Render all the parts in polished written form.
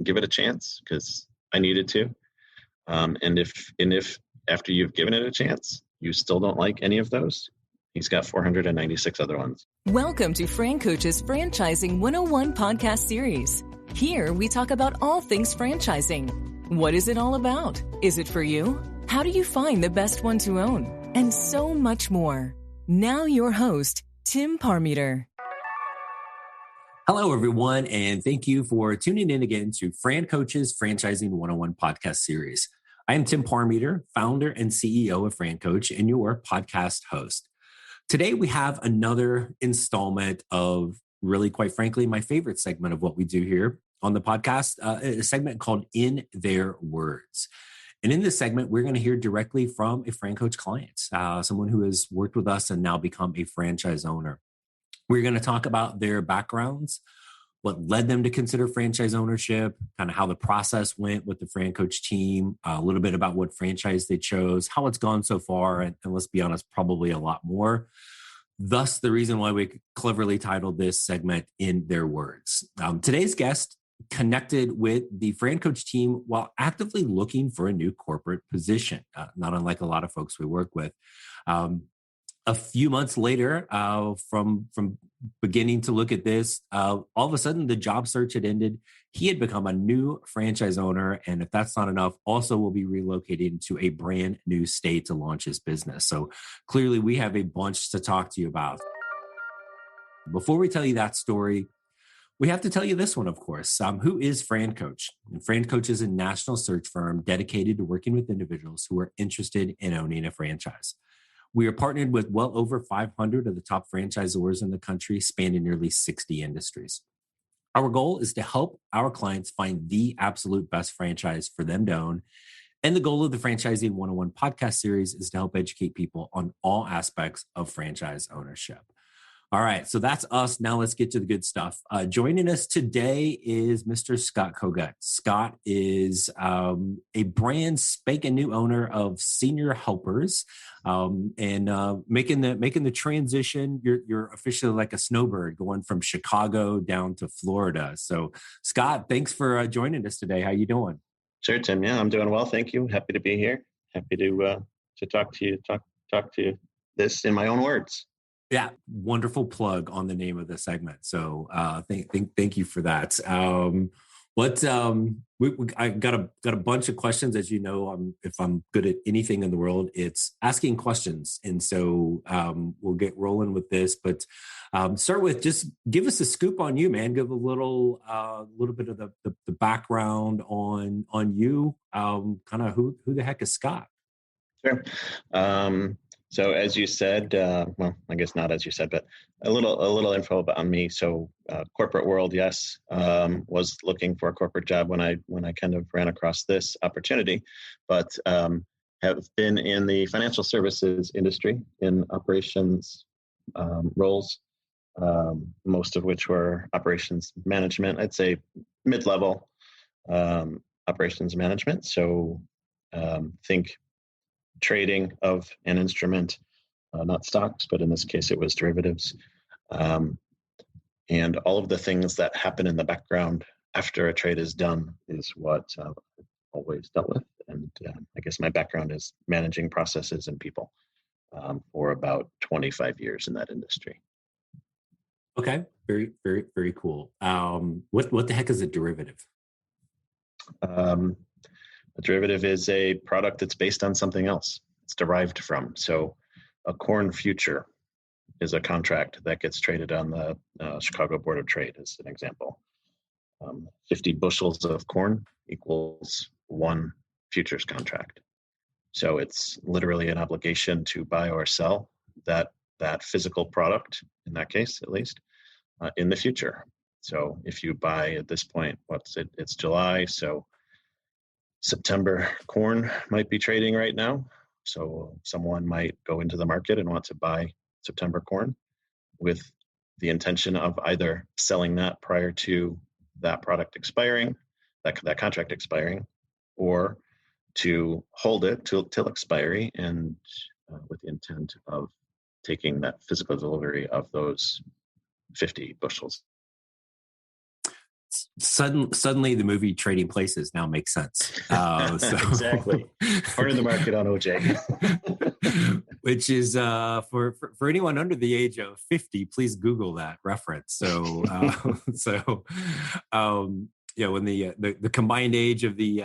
give it a chance because I needed to. And if after you've given it a chance, you still don't like any of those, he's got 496 other ones. Welcome to Francoach's Franchising 101 podcast series. Here we talk about all things franchising. What is it all about? Is it for you? How do you find the best one to own? And so much more. Now your host, Tim Parmeter. Hello, everyone, and thank you for tuning in again to Francoach's Franchising 101 podcast series. I am Tim Parmeter, founder and CEO of Francoach, and your podcast host. Today, we have another installment of really, quite frankly, my favorite segment of what we do here on the podcast, a segment called In Their Words. And in this segment, we're going to hear directly from a Francoach client, someone who has worked with us and now become a franchise owner. We're going to talk about their backgrounds, what led them to consider franchise ownership, kind of how the process went with the Francoach team, a little bit about what franchise they chose, how it's gone so far, and let's be honest, probably a lot more. Thus, the reason why we cleverly titled this segment In Their Words. Today's guest connected with the Francoach team while actively looking for a new corporate position, not unlike a lot of folks we work with. A few months later, from beginning to look at this, all of a sudden the job search had ended. He had become a new franchise owner, and if that's not enough, also will be relocating to a brand new state to launch his business. So clearly, we have a bunch to talk to you about. Before we tell you that story, we have to tell you this one, of course. Who is Francoach? And Francoach is a national search firm dedicated to working with individuals who are interested in owning a franchise. We are partnered with well over 500 of the top franchisors in the country, spanning nearly 60 industries. Our goal is to help our clients find the absolute best franchise for them to own. And the goal of the Franchising 101 podcast series is to help educate people on all aspects of franchise ownership. All right, so that's us. Now let's get to the good stuff. Joining us today is Mr. Scott Kogut. Scott is a brand spanking new owner of Senior Helpers, and making the transition. You're officially like a snowbird going from Chicago down to Florida. So, Scott, thanks for joining us today. How you doing? Sure, Tim. Yeah, I'm doing well. Thank you. Happy to be here. Happy to talk to you. Talk to you this in my own words. Yeah, wonderful plug on the name of the segment. So thank you for that. I got a bunch of questions. As you know, if I'm good at anything in the world, it's asking questions. And so we'll get rolling with this. But start with just give us a scoop on you, man. Give a little bit of the background on you. Kind of who the heck is Scott? Sure. So as you said, well, I guess not as you said, but a little info about me. So corporate world, yes, was looking for a corporate job when I kind of ran across this opportunity, but have been in the financial services industry in operations roles, most of which were operations management. I'd say mid-level operations management. So think trading of an instrument, not stocks, but in this case, it was derivatives. And all of the things that happen in the background after a trade is done is what I've always dealt with. And I guess my background is managing processes and people for about 25 years in that industry. Okay. Very, very, very cool. What the heck is a derivative? A derivative is a product that's based on something else. It's derived from. So a corn future is a contract that gets traded on the Chicago Board of Trade, as an example. 50 bushels of corn equals one futures contract. So it's literally an obligation to buy or sell that physical product, in that case at least, in the future. So if you buy at this point, it's July, so September corn might be trading right now. So someone might go into the market and want to buy September corn with the intention of either selling that prior to that product expiring, that contract expiring, or to hold it till expiry and with the intent of taking that physical delivery of those 50 bushels. Suddenly the movie Trading Places now makes sense. Exactly. Part of the market on OJ. Which is for anyone under the age of 50, please Google that reference. So when the combined age of the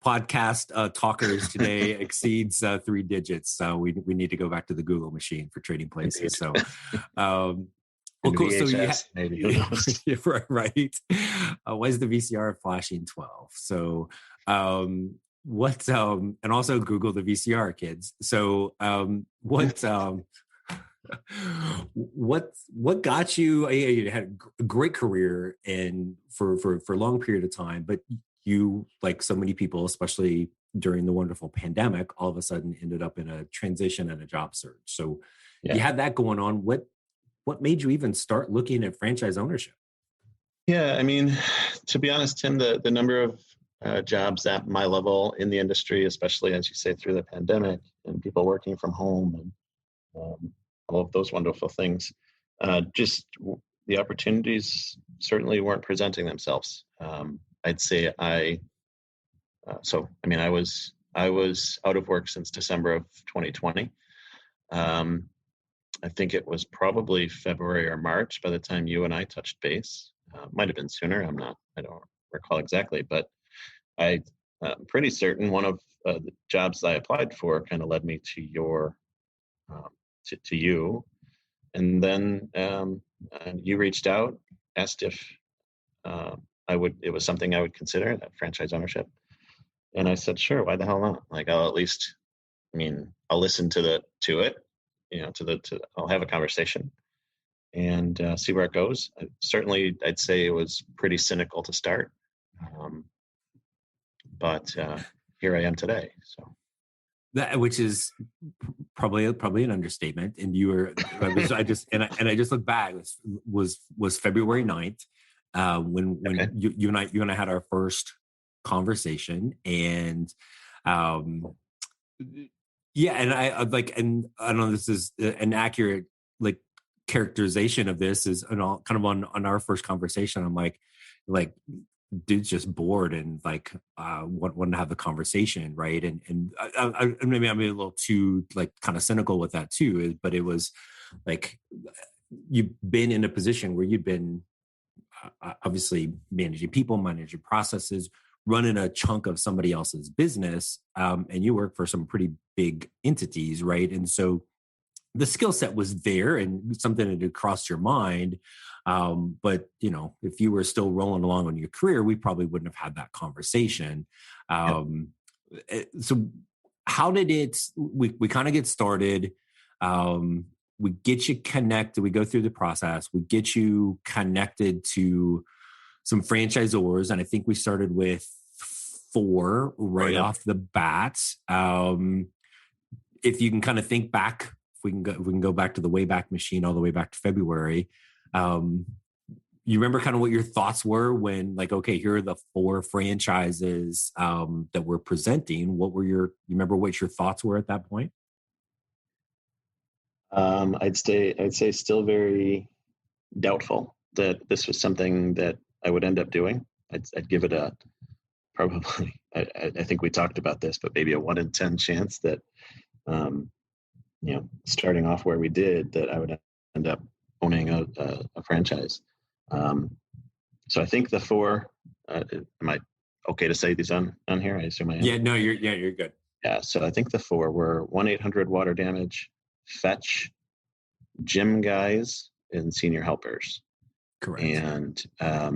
podcast talkers today exceeds 3 digits, so we need to go back to the Google machine for Trading Places. Indeed. So well, cool. VHS, So maybe. Who knows? right. Why is the VCR flashing 12? So and also Google the VCR, kids. So what got you? You had a great career and for a long period of time, but you, like so many people, especially during the wonderful pandemic, all of a sudden ended up in a transition and a job search. So you had that going on. What made you even start looking at franchise ownership? Yeah, I mean, to be honest, Tim, the number of jobs at my level in the industry, especially as you say through the pandemic and people working from home and all of those wonderful things, just the opportunities certainly weren't presenting themselves. I'd say I was out of work since December of 2020. I think it was probably February or March by the time you and I touched base. Might have been sooner. I don't recall exactly, but I'm pretty certain one of the jobs I applied for kind of led me to to you. And then you reached out, asked if it was something I would consider, that franchise ownership. And I said, sure, why the hell not? Like, I'll listen to it. I'll have a conversation and see where it goes. Certainly, I'd say it was pretty cynical to start, but here I am today. So, which is probably an understatement. And you were, I just look back. It was February 9th when okay. you and I had our first conversation, and yeah, and I like, and I don't know, this is an accurate like characterization of this is kind of on our first conversation. I'm like, dude's just bored and like wanted to have the conversation, right? And I maybe I'm a little too like kind of cynical with that too, but it was like you've been in a position where you've been obviously managing people, managing processes, running a chunk of somebody else's business, and you work for some pretty big entities, right? And so the skill set was there and something that had crossed your mind. But, if you were still rolling along in your career, we probably wouldn't have had that conversation. So how did we kind of get started? We get you connected. We go through the process. We get you connected to some franchisors. And I think we started with 4 right off the bat. If you can kind of think back, if we can go back to the Wayback Machine all the way back to February. You remember kind of what your thoughts were when, like, okay, here are the 4 franchises that we're presenting. You remember what your thoughts were at that point? I'd say still very doubtful that this was something that I would end up doing. I'd give it a probably, I think we talked about this, but maybe a 1 in 10 chance that, starting off where we did, that I would end up owning a franchise. So I think the 4, am I okay to say these on here? I assume I am. Yeah, no, you're good. Yeah. So I think the 4 were 1-800-water damage, Fetch, Gym Guys, and Senior Helpers. Correct. And a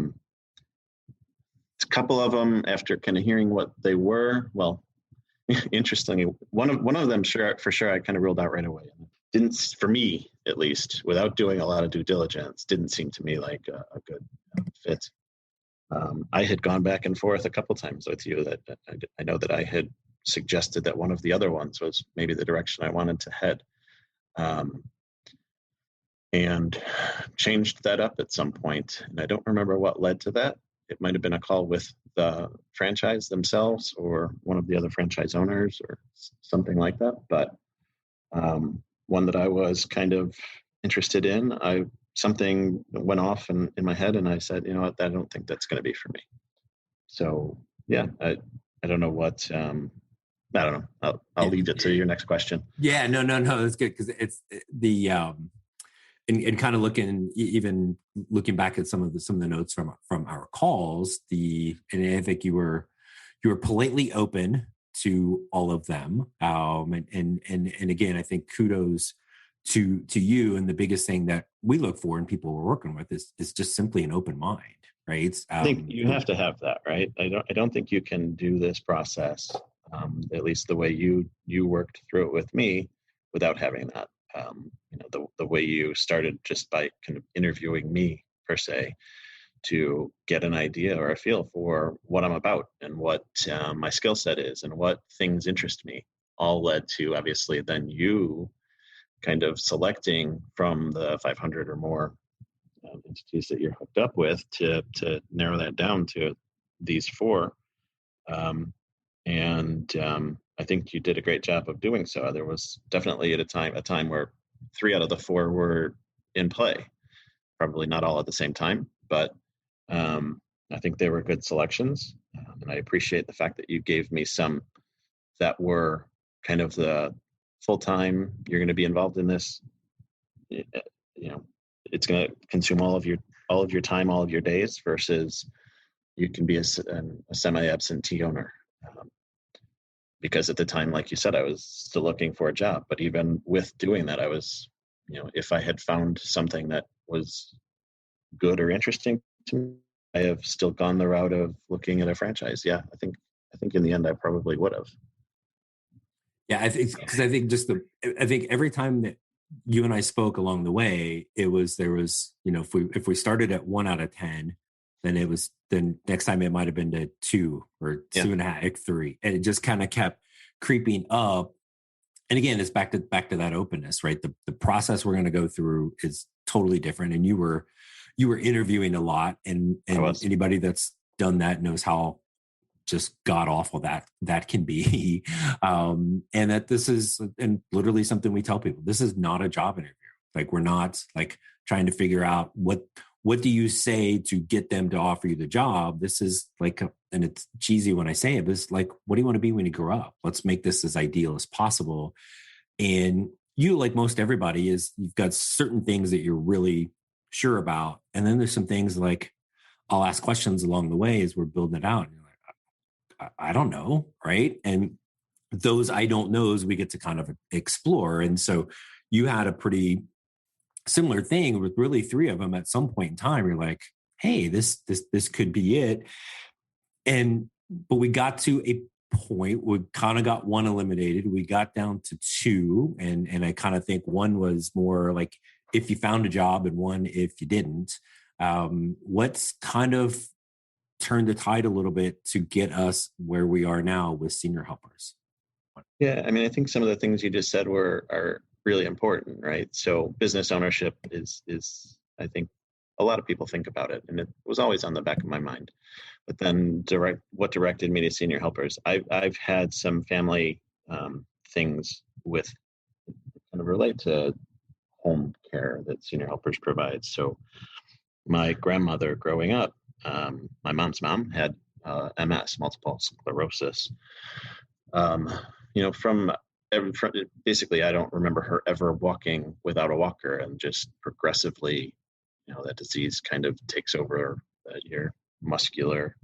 couple of them, after kind of hearing what they were, well, interestingly, one of them for sure I kind of ruled out right away. Didn't, for me at least, without doing a lot of due diligence, didn't seem to me like a good fit. I had gone back and forth a couple times with you that I know that I had suggested that one of the other ones was maybe the direction I wanted to head, and changed that up at some point. And I don't remember what led to that. It might have been a call with the franchise themselves or one of the other franchise owners or something like that. But one that I was kind of interested in, I something went off in my head, and I said, you know what, I don't think that's going to be for me. So yeah, I don't know what, I don't know. I'll leave it to your next question. Yeah, no, that's good, because it's the and kind of even looking back at some of the notes from our calls, and I think you were politely open to all of them, and again, I think kudos to you. And the biggest thing that we look for in people we're working with is just simply an open mind, right? I think you have to have that, right? I don't think you can do this process, at least the way you worked through it with me, without having that. The way you started, just by kind of interviewing me per se, to get an idea or a feel for what I'm about and what my skill set is and what things interest me, all led to obviously then you kind of selecting from the 500 or more entities that you're hooked up with to narrow that down to these four. I think you did a great job of doing so. There was definitely a time where 3 out of the 4 were in play, probably not all at the same time, but I think they were good selections. And I appreciate the fact that you gave me some that were kind of the full-time, you're going to be involved in this, it's going to consume all of your time, all of your days, versus you can be a semi-absentee owner. Because at the time, like you said, I was still looking for a job. But even with doing that, I was, if I had found something that was good or interesting to me, I have still gone the route of looking at a franchise. Yeah, I think in the end, I probably would have. Yeah, I think every time that you and I spoke along the way, there was, if we started at 1 out of 10, then next time it might have been to 2 or 2.5, 3, and it just kind of kept creeping up. And again, it's back to that openness, right? The process we're going to go through is totally different, and you were interviewing a lot, and anybody that's done that knows how just god awful that can be. And that this is, and literally something we tell people, this is not a job interview. Like, we're not like trying to figure out what do you say to get them to offer you the job. This is like, and it's cheesy when I say it, but it's like, what do you want to be when you grow up? Let's make this as ideal as possible. And you, like most everybody, you've got certain things that you're really sure about. And then there's some things like, I'll ask questions along the way as we're building it out. And you're like, I don't know. Right. And those I don't knows we get to kind of explore. And so you had a pretty similar thing with really 3 of them. At some point in time, you're like, hey, this could be it. But we got to a point, we kind of got 1 eliminated. We got down to 2. And I kind of think 1 was more like if you found a job, and 1 if you didn't. What's kind of turned the tide a little bit to get us where we are now with senior helpers? Yeah, I mean, I think some of the things you just said are really important, right? So business ownership is I think a lot of people think about it, and it was always on the back of my mind. But then what directed me to senior helpers, I've had some family things with kind of relate to home care that senior helpers provide. So my grandmother growing up, my mom's mom had MS, multiple sclerosis. Basically, I don't remember her ever walking without a walker, and just progressively, that disease kind of takes over your muscular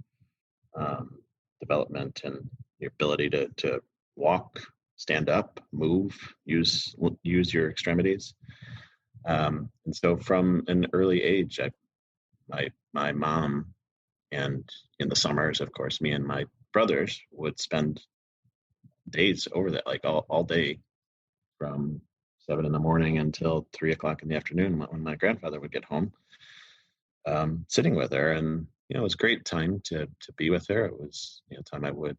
development and your ability to walk, stand up, move, use your extremities. And so from an early age, my mom, and in the summers, of course, me and my brothers would spend days over that, like all day, from 7 a.m. until 3 o'clock in the afternoon when my grandfather would get home, sitting with her. And it was a great time to be with her. It was time I would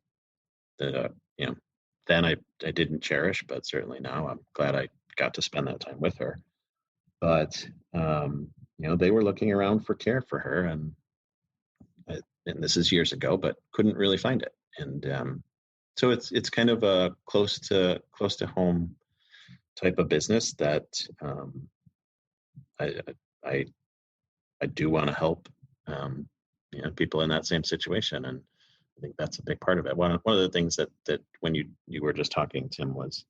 then I didn't cherish, but certainly now I'm glad I got to spend that time with her. But they were looking around for care for her, and this is years ago, but couldn't really find it. And so it's kind of a close to home type of business that I do want to help people in that same situation, and I think that's a big part of it. One of the things that when you were just talking, Tim, was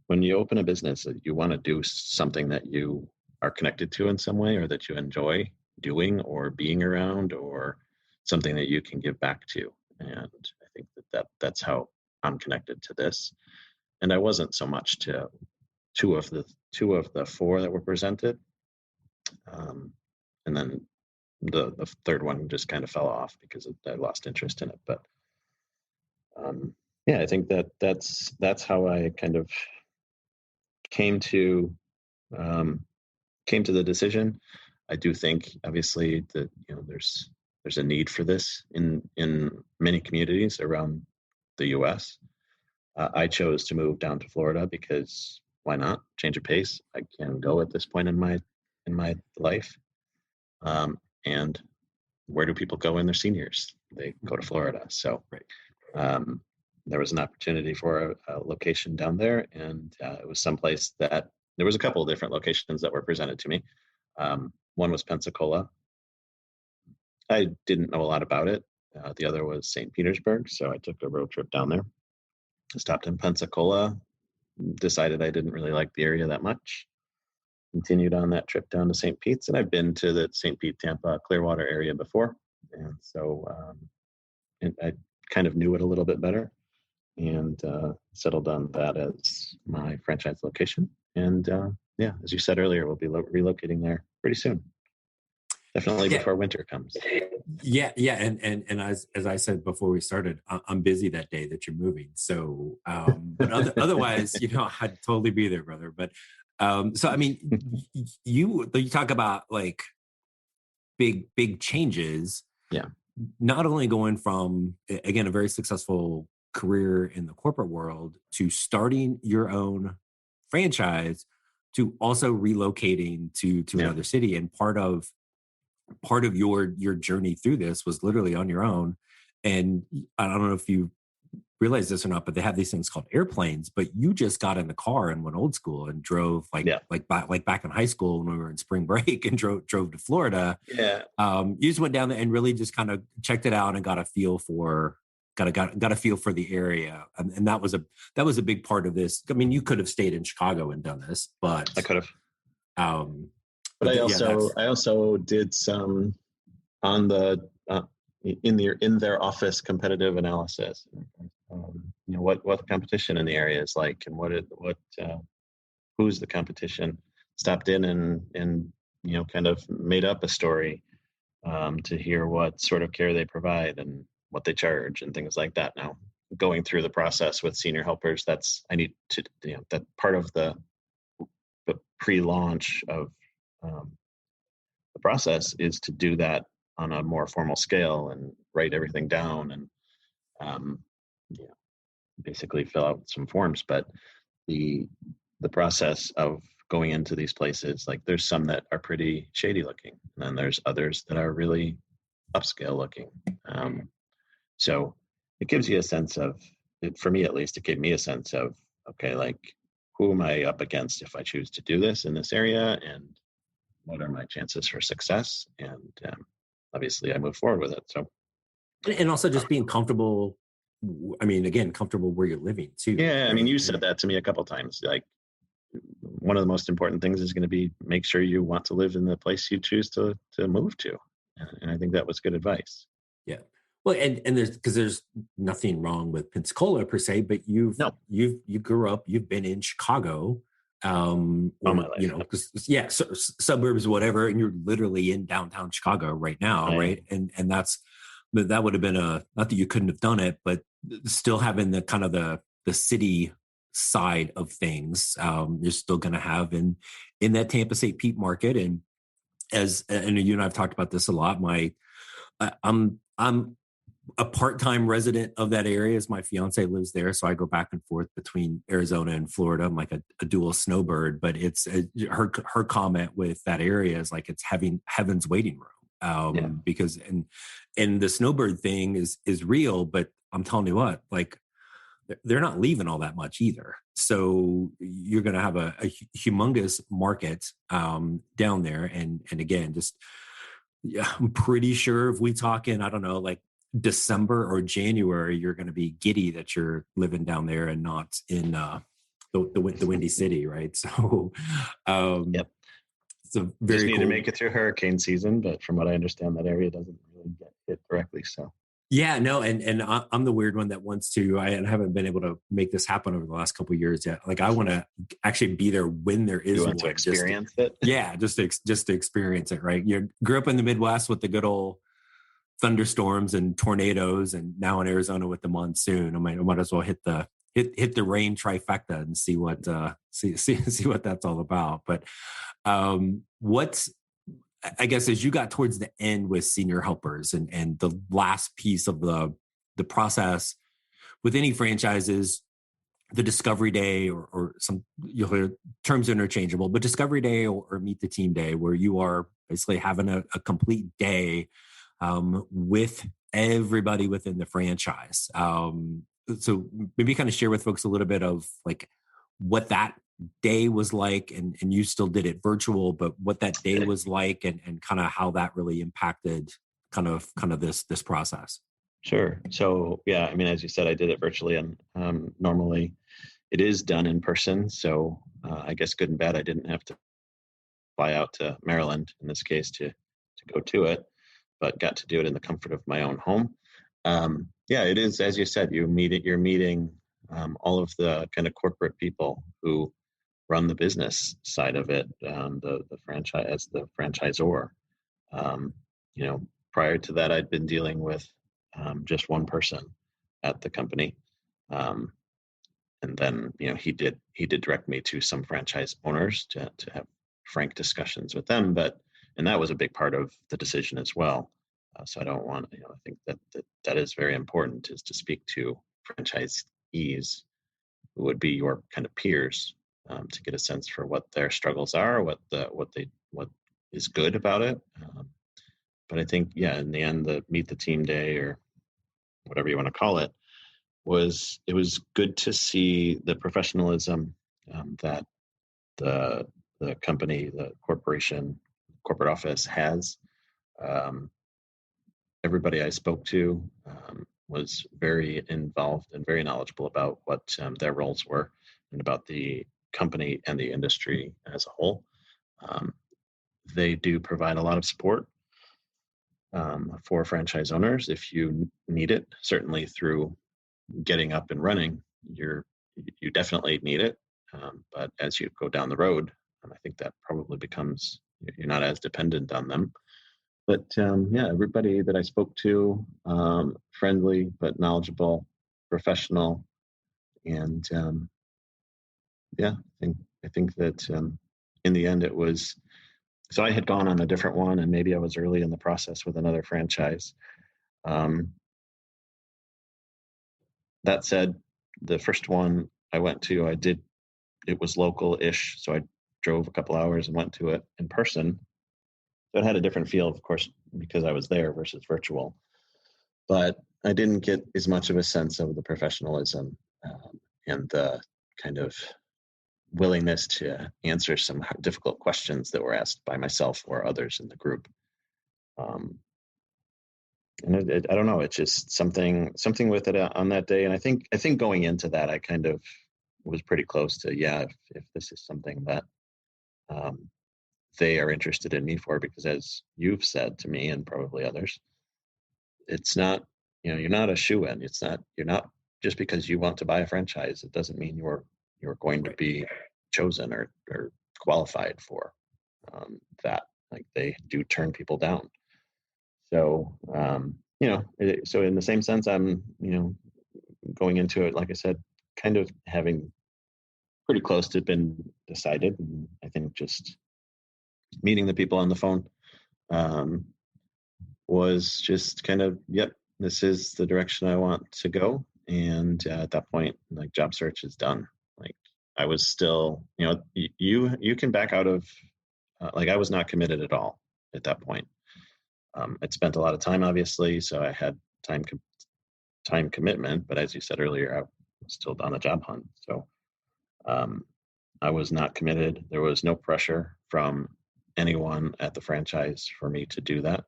when you open a business, you want to do something that you are connected to in some way, or that you enjoy doing or being around, or something that you can give back to. And I think that's how I'm connected to this. And I wasn't so much to two of the four that were presented. And then the third one just kind of fell off because I lost interest in it. But yeah, I think that's how I kind of came to the decision. I do think, obviously, that there's a need for this in many communities around the U.S. I chose to move down to Florida because why not? Change of pace. I can go at this point in my life. And where do people go when they're seniors? They go to Florida. So there was an opportunity for a location down there, and it was someplace that there was a couple of different locations that were presented to me. One was Pensacola. I didn't know a lot about it. The other was St. Petersburg, so I took a road trip down there. I stopped in Pensacola, decided I didn't really like the area that much. Continued on that trip down to St. Pete's, and I've been to the St. Pete, Tampa, Clearwater area before, and so I kind of knew it a little bit better, and settled on that as my franchise location. And yeah, as you said earlier, we'll be relocating there pretty soon. Definitely before winter comes. Yeah, and as I said before we started, I'm busy that day that you're moving. So, but otherwise, I'd totally be there, brother. But so I mean, you talk about like big changes. Yeah. Not only going from, again, a very successful career in the corporate world to starting your own franchise, to also relocating to another city. And part of your journey through this was literally on your own. And I don't know if you realize this or not, but they have these things called airplanes. But you just got in the car and went old school and drove like back in high school when we were in spring break and drove to Florida. Yeah. You just went down there and really just kind of checked it out and got a feel for the area. And that was a big part of this. I mean, you could have stayed in Chicago and done this, but I could have. But I also did some on the in their office competitive analysis. What the competition in the area is like, and who's the competition. Stopped in and kind of made up a story to hear what sort of care they provide and what they charge and things like that. Now, going through the process with senior helpers, that part of the pre-launch of the process is to do that on a more formal scale and write everything down and basically fill out some forms. But the process of going into these places, like there's some that are pretty shady looking, and then there's others that are really upscale looking. So it gives you a sense of, for me at least, it gave me a sense of, okay, like who am I up against if I choose to do this in this area, and what are my chances for success? And obviously I moved forward with it. So, and also just being comfortable. I mean, again, comfortable where you're living too. Yeah. Right? I mean, you said that to me a couple of times. Like, one of the most important things is going to be make sure you want to live in the place you choose to move to. And I think that was good advice. Yeah. Well, and there's nothing wrong with Pensacola per se, but you grew up, you've been in Chicago, all my life. Suburbs, whatever, and you're literally in downtown Chicago right now, right? And that would have been not that you couldn't have done it, but still having the kind of the city side of things, you're still going to have in that Tampa St. Pete market. And and you and I've talked about this a lot. I'm a part-time resident of that area, as my fiance lives there. So I go back and forth between Arizona and Florida. I'm like a dual snowbird, but it's her comment with that area is like, it's having heaven's waiting room. Because, and the snowbird thing is real, but I'm telling you what, like they're not leaving all that much either. So you're going to have a humongous market down there. And again, just, yeah, I'm pretty sure if we talk in, I don't know, like December or January, you're going to be giddy that you're living down there and not in the Windy City, right? So, Yep. it's a Just very need cool. to make it through hurricane season, but from what I understand, that area doesn't really get hit directly. So Yeah, no, and I'm the weird one that wants to. I haven't been able to make this happen over the last couple of years yet. Like, I want to actually be there when there is you one. want to experience it. Yeah, just to experience it. Right. You grew up in the Midwest with the good old thunderstorms and tornadoes, and now in Arizona with the monsoon. I might as well hit the rain trifecta and see what see what that's all about. But what's I guess as you got towards the end with senior helpers and the last piece of the process with any franchises, the discovery day or some, you'll hear terms interchangeable, but discovery day or meet the team day, where you are basically having a complete day with everybody within the franchise. So maybe kind of share with folks a little bit of like what that day was like, and you still did it virtual, but what that day was like, and kind of how that really impacted kind of this process. Sure. So yeah, I mean, as you said, I did it virtually, and normally it is done in person. So I guess good and bad, I didn't have to fly out to Maryland in this case to go to it, but got to do it in the comfort of my own home. Yeah, it is, as you said, you're meeting all of the kind of corporate people who run the business side of it, the franchise as the franchisor. Prior to that, I'd been dealing with just one person at the company, and then he did direct me to some franchise owners to have frank discussions with them. And that was a big part of the decision as well. So I don't want, I think that is very important, is to speak to franchisees who would be your kind of peers, to get a sense for what their struggles are, what is good about it. But I think, yeah, in the end, the meet the team day, or whatever you want to call it, was good to see the professionalism that the company, the corporate office has. Everybody I spoke to was very involved and very knowledgeable about what their roles were, and about the company and the industry as a whole. They do provide a lot of support for franchise owners if you need it. Certainly through getting up and running, you definitely need it. But as you go down the road, I think that probably becomes, you're not as dependent on them. But yeah, everybody that I spoke to, friendly but knowledgeable, professional, and yeah, I think that in the end it was. So I had gone on a different one, and maybe I was early in the process with another franchise. That said, the first one I went to, it was local-ish, so I drove a couple hours and went to it in person. So it had a different feel, of course, because I was there versus virtual. But I didn't get as much of a sense of the professionalism and the kind of willingness to answer some difficult questions that were asked by myself or others in the group. And I don't know, it's just something with it on that day. And I think going into that, I kind of was pretty close to, yeah, if this is something that they are interested in me for, because as you've said to me and probably others, it's not, you're not a shoo-in. You're not, just because you want to buy a franchise, it doesn't mean you're going to be chosen or qualified for that. Like, they do turn people down. So, so in the same sense, I'm, going into it, like I said, kind of having pretty close to been decided. And I think just meeting the people on the phone was just kind of, yep, this is the direction I want to go. And at that point, like, job search is done. Like, I was still, you can back out of, like, I was not committed at all at that point. I'd spent a lot of time, obviously, so I had time commitment. But as you said earlier, I still on the job hunt. So I was not committed. There was no pressure from anyone at the franchise for me to do that.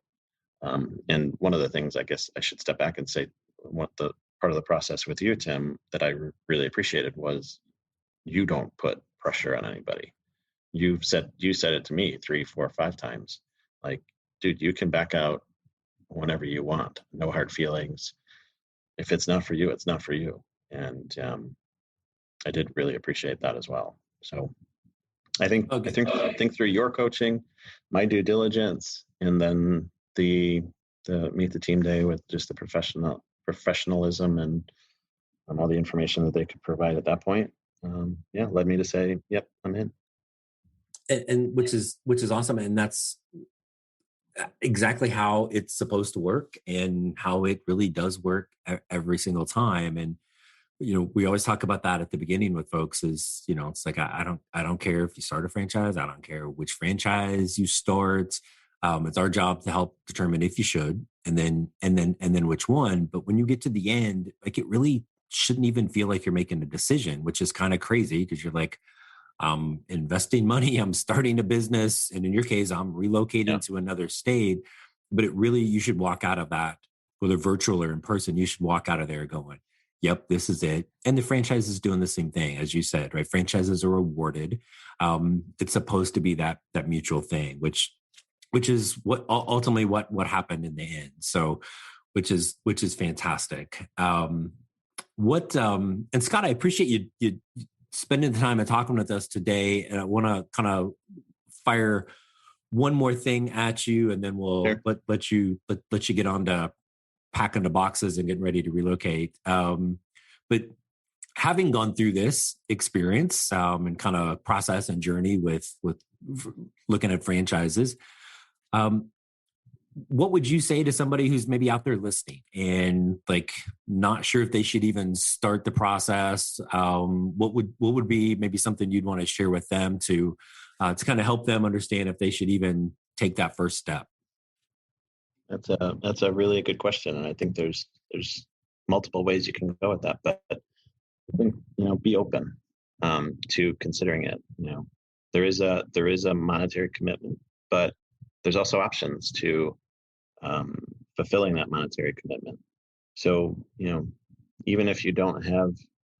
And one of the things, I guess I should step back and say, what the part of the process with you, Tim, that I really appreciated was you don't put pressure on anybody. You said it to me 3, 4, 5 times. Like, dude, you can back out whenever you want. No hard feelings. If it's not for you, it's not for you. And I did really appreciate that as well. So I think through your coaching, my due diligence, and then the meet the team day with just the professionalism and all the information that they could provide at that point, led me to say, yep, I'm in. And which is awesome, and that's exactly how it's supposed to work, and how it really does work every single time. And we always talk about that at the beginning with folks. Is it's like I don't care if you start a franchise. I don't care which franchise you start. It's our job to help determine if you should, and then which one. But when you get to the end, like, it really shouldn't even feel like you're making a decision, which is kind of crazy, because you're like, I'm investing money, I'm starting a business, and in your case, I'm relocating to another state. But it really, you should walk out of that, whether virtual or in person, you should walk out of there going, yep, this is it. And the franchise is doing the same thing, as you said, right? Franchises are rewarded. It's supposed to be that mutual thing, which is what ultimately what happened in the end. So, which is fantastic. And Scott, I appreciate you spending the time and talking with us today. And I want to kind of fire one more thing at you, and then we'll let you get on to packing the boxes and getting ready to relocate. But having gone through this experience and kind of process and journey with looking at franchises, what would you say to somebody who's maybe out there listening and like not sure if they should even start the process? What would be maybe something you'd want to share with them to kind of help them understand if they should even take that first step? That's a really good question, and I think there's multiple ways you can go with that. But I think be open to considering it. There is a monetary commitment, but there's also options to fulfilling that monetary commitment. So even if you don't have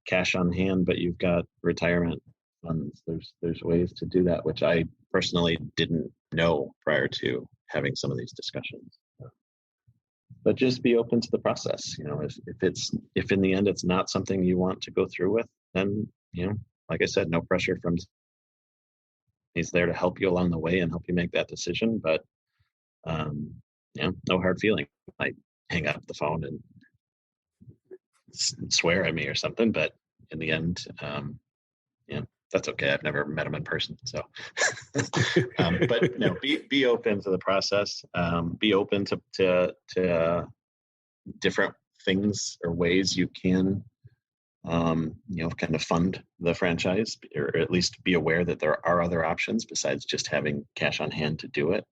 cash on hand, but you've got retirement funds, there's ways to do that, which I personally didn't know prior to having some of these discussions. But just be open to the process. If in the end it's not something you want to go through with, then like I said, no pressure from. He's there to help you along the way and help you make that decision. But no hard feeling. Like hang up the phone and swear at me or something. But in the end, that's okay. I've never met him in person, so. But be open to the process. Be open to different things or ways you can, kind of fund the franchise, or at least be aware that there are other options besides just having cash on hand to do it.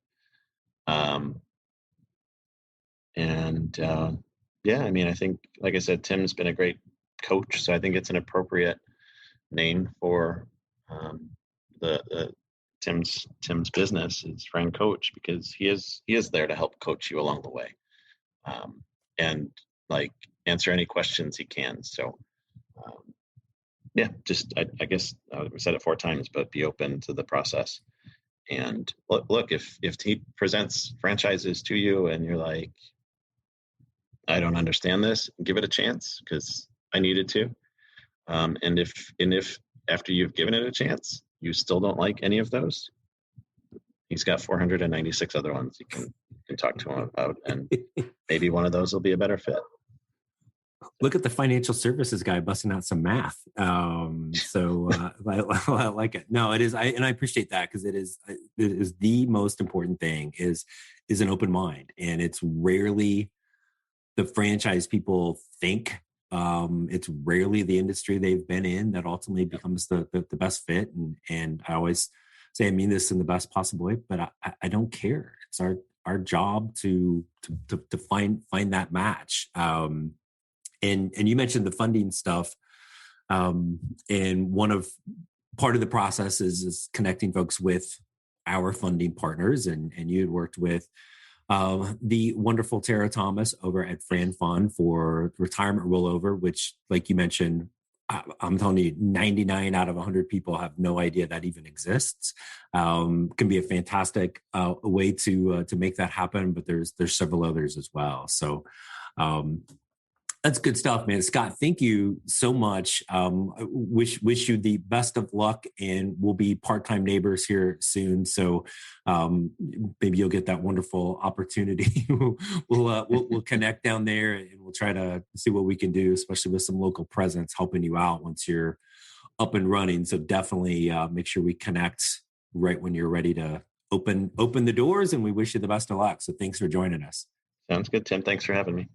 I think, like I said, Tim's been a great coach, so I think it's an appropriate name for the Tim's business is Francoach, because he is there to help coach you along the way, and like answer any questions he can. So I guess we said it 4 times, but be open to the process. And look, if he presents franchises to you and you're like, I don't understand this, give it a chance, because I needed to. And if after you've given it a chance, you still don't like any of those, he's got 496 other ones you can talk to him about, and maybe one of those will be a better fit. Look at the financial services guy busting out some math. I like it. No, it is. I appreciate that, because it is the most important thing is an open mind. And it's rarely the franchise people think. It's rarely the industry they've been in that ultimately becomes the best fit. And I always say, I mean this in the best possible way, but I don't care. It's our job to find that match. And you mentioned the funding stuff. And part of the process is connecting folks with our funding partners. And you had worked with the wonderful Tara Thomas over at Fran Fund for retirement rollover, which, like you mentioned, I'm telling you, 99 out of 100 people have no idea that even exists. Can be a fantastic way to make that happen, but there's several others as well. So that's good stuff, man. Scott, thank you so much. Wish you the best of luck, and we'll be part-time neighbors here soon. So maybe you'll get that wonderful opportunity. We'll connect down there, and we'll try to see what we can do, especially with some local presence helping you out once you're up and running. So definitely make sure we connect right when you're ready to open the doors, and we wish you the best of luck. So thanks for joining us. Sounds good, Tim. Thanks for having me.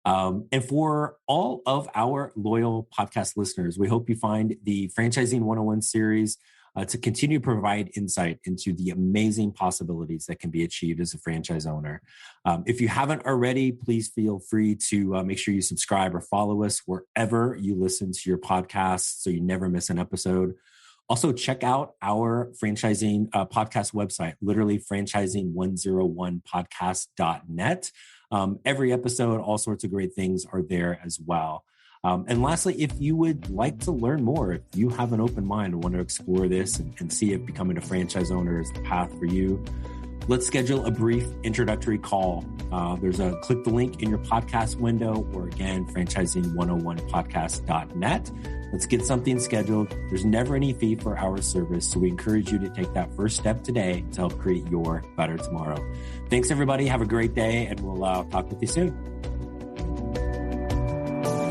And for all of our loyal podcast listeners, we hope you find the Franchising 101 series to continue to provide insight into the amazing possibilities that can be achieved as a franchise owner. If you haven't already, please feel free to make sure you subscribe or follow us wherever you listen to your podcasts so you never miss an episode. Also, check out our franchising podcast website, literally franchising101podcast.net. Every episode, all sorts of great things are there as well. And lastly, if you would like to learn more, if you have an open mind and want to explore this and see if becoming a franchise owner is the path for you, let's schedule a brief introductory call. Click the link in your podcast window, or again, franchising101podcast.net. Let's get something scheduled. There's never any fee for our service, so we encourage you to take that first step today to help create your better tomorrow. Thanks, everybody. Have a great day, and we'll talk with you soon.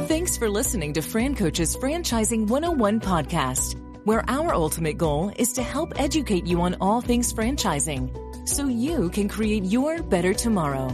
Thanks for listening to Francoach's Franchising 101 podcast, where our ultimate goal is to help educate you on all things franchising so you can create your better tomorrow.